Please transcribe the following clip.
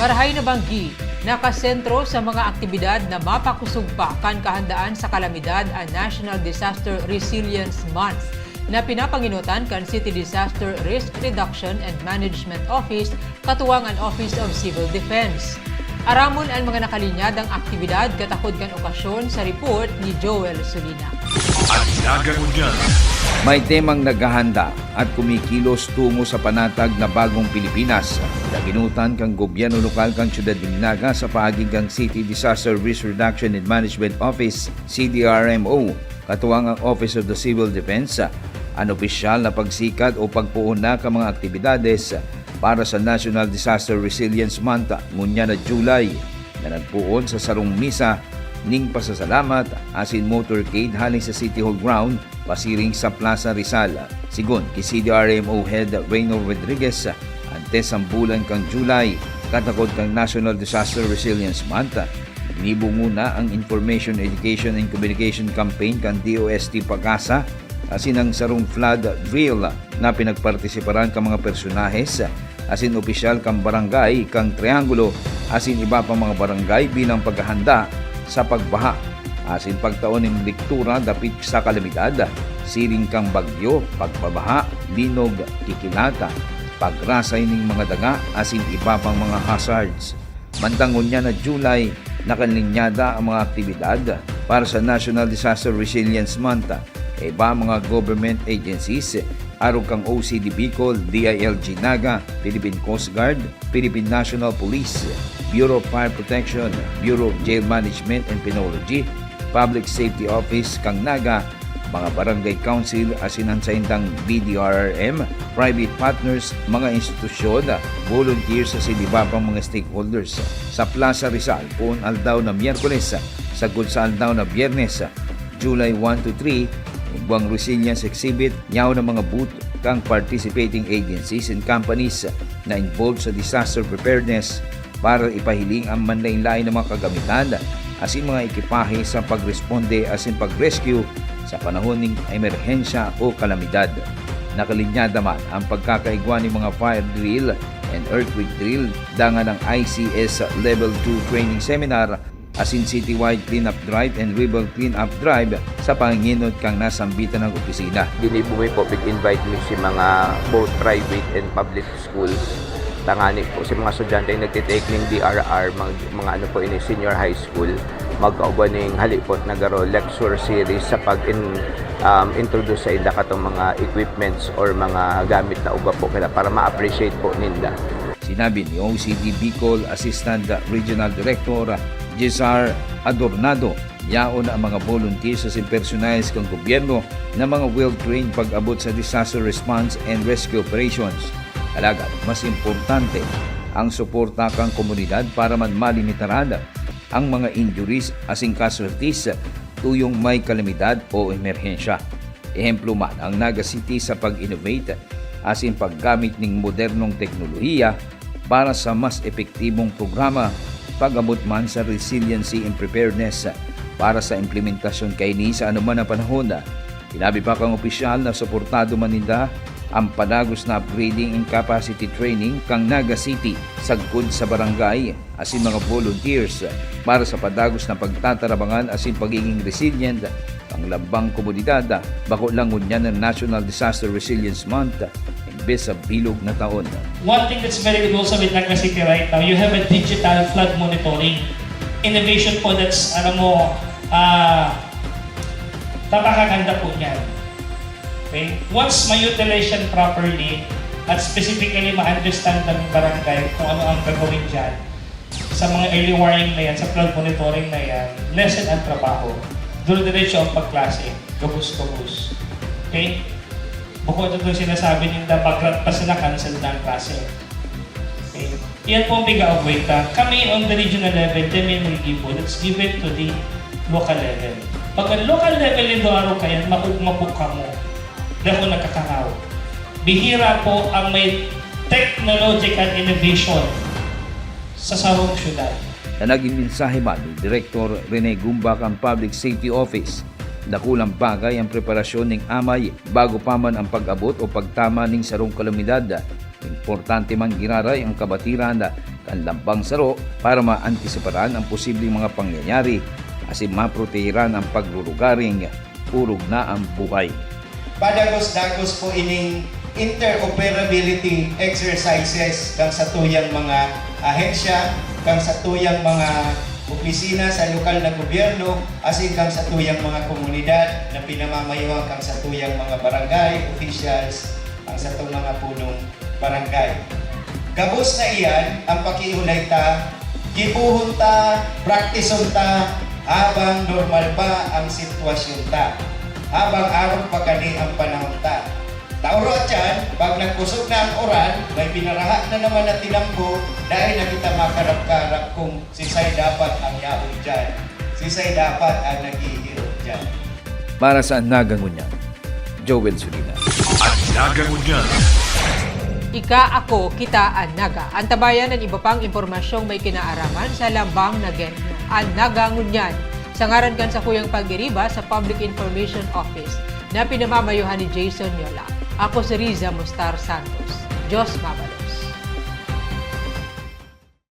Marahay na banggi, nakasentro sa mga aktibidad na mapakusog pa kan kahandaan sa kalamidad ang National Disaster Resilience Month na pinapanginutan kan City Disaster Risk Reduction and Management Office katuwang ang Office of Civil Defense. Aramon ang mga nakalinyadang aktibidad katakod kan okasyon sa report ni Joel Solina. At nagagunyan. May temang naghahanda at kumikilos tungo sa panatag na bagong Pilipinas. Naginutan kang gobyerno lokal kang siyudad ng Naga sa paaging kang City Disaster Risk Reduction and Management Office, CDRMO, katuwang ang Office of the Civil Defense, ang opisyal na pagsikat o pagpuuna ka mga aktibidades para sa National Disaster Resilience Month ngunya na July na nagpuon sa sarong misa ning pasasalamat asin motorcade halin sa City Hall ground pasiring sa Plaza Rizal. Sigon ki CDRMO Head Reyno Rodriguez, antes ang bulan kang July katakod kang National Disaster Resilience Month, inibunguna ang Information, Education and Communication Campaign kang DOST Pag-asa asin ang sarong flood drill na pinagpartisiparan kang mga personahes asin opisyal kang barangay kang Triangulo asin iba pa mga barangay bilang paghahanda sa pagbaha asin pagtaon ng lektura dapit sa kalamidad, siring kang bagyo, pagbabaha, linog, kikilata, pagrasay ng mga daga asin iba pang mga hazards. Mantangon niya na July, nakalinyada ang mga aktibidad para sa National Disaster Resilience Month. Iba mga government agencies, arog kang OCD Bicol, DILG Naga, Philippine Coast Guard, Philippine National Police, Bureau of Fire Protection, Bureau of Jail Management and Penology, Public Safety Office kang Naga, mga barangay council asinan sa indang BDRRM, private partners, mga institusyon, volunteers sa iba pang mga stakeholders. Sa Plaza Rizal, puon aldaw na Miyerkules, sagod sa aldaw na Biyernes, July 1 to 3, buwang resilience exhibit, nyaw ng mga booth kang participating agencies and companies na involved sa disaster preparedness para ipahiling ang manlain-lain ng mga kagamitan asin mga ekipahe sa pagresponde asin pag-rescue sa panahon ng emerhensya o kalamidad. Nakalinyada man ang pagkakaigwa ng mga fire drill and earthquake drill dangan ng ICS Level 2 Training Seminar asin citywide cleanup drive and river cleanup drive sa panginginot kang nasambitan ng opisina. Dinibumi po, invite mi si mga both private and public schools. Tangani po si mga estudyante yung nagtitake ng DRR, mga ano po ini senior high school, mag-auba ng halipot nagaro lecture series sa pag-introduce sa ila katong mga equipments or mga gamit na uba po para ma-appreciate po ninda. Sinabi ni OCD Bicol Assistant Regional Director Cesar Adornado, yaon ang mga volunteers sa personalis kang gobyerno na mga well-trained pag-abot sa disaster response and rescue operations. Alagad, mas importante ang suporta kang komunidad para man malimitaran ang mga injuries asing casualties tuyong may kalamidad o emerhensya. Ehemplo man ang Naga City sa pag-innovate asin paggamit ng modernong teknolohiya para sa mas epektibong programa pag-abot man sa resiliency and preparedness para sa implementasyon kay ni sa anuman na panahon. Sinabi pa kang opisyal na suportado man nila ang padagos na upgrading and capacity training kang Naga City sagkod sa barangay asin mga volunteers para sa padagos na pagtatarabangan asin pagiging resilient ang labang komunidad bako lang unya ng National Disaster Resilience Month imbes sa bilog na taon. One thing that's very good also with Naga City right now, you have a digital flood monitoring. Innovation po that's, napakaganda po niyan. Okay? Once ma-utilization properly at specifically ma-understand ng barangay kung ano ang gagawin dyan, sa mga early warning na yan, sa flood monitoring na yan, lesson ang trabaho. Duro-diretso ang pagklase, gabus-gabus. Okay? Bukod ito sinasabi niyo na pag pa sila cancel na ang klase. Okay? Yan po ang biga-avoid ka. Kami on the regional level, the main review po, let's give it to the local level. Pag ang local level yung doaro kayo, mapugka mo. Dahil nagkakangaw. Bihira po ang may technological innovation sa sarong syudad. Na naging mensahe man ni Director Rene Gumbak ang Public Safety Office Dakulang bagay ang preparasyon ng amay bago pa man ang pag-abot o pagtama ng sarong kalamidad. importante mang giraray ang kabatiran kan lambang saro para maantisiparan ang posibleng mga pangyayari asin maprotehiran ang pagrurugaring urog na ang buhay. Padagos-dagos po ining interoperability exercises kang sa tuyang mga ahensya, kang sa tuyang mga opisina sa lokal na gobyerno, asin kang sa tuyang mga komunidad na pinamamayuhan kang sa tuyang mga barangay officials, ang sa itong mga punong barangay. Gabos na iyan, ang pakiulay ta, gibuhon ta, praktison ta, habang normal pa ang sitwasyon ta. Habang araw pa kani ang panahon ta. Tauro at yan, pag nagkusog na ang oran, may pinarahat na naman na tinambo dahil na kita makarap-karap kung sisay dapat ang yaon dyan. Sisay dapat ang naghihirap dyan. Para sa Nagangunyan, Joel Sulina. At Nagangunyan. Ika, ako, kita, ang naga. Antabayan ang iba pang impormasyong may kinaaraman sa lambang na genyo. Ang Nagangunyan. Sa ngaran kan sa Kuyang Pagdiriba sa Public Information Office na pinamamayuhan ni Jason Yola. Ako si Riza Mustar Santos. Diyos mabalos.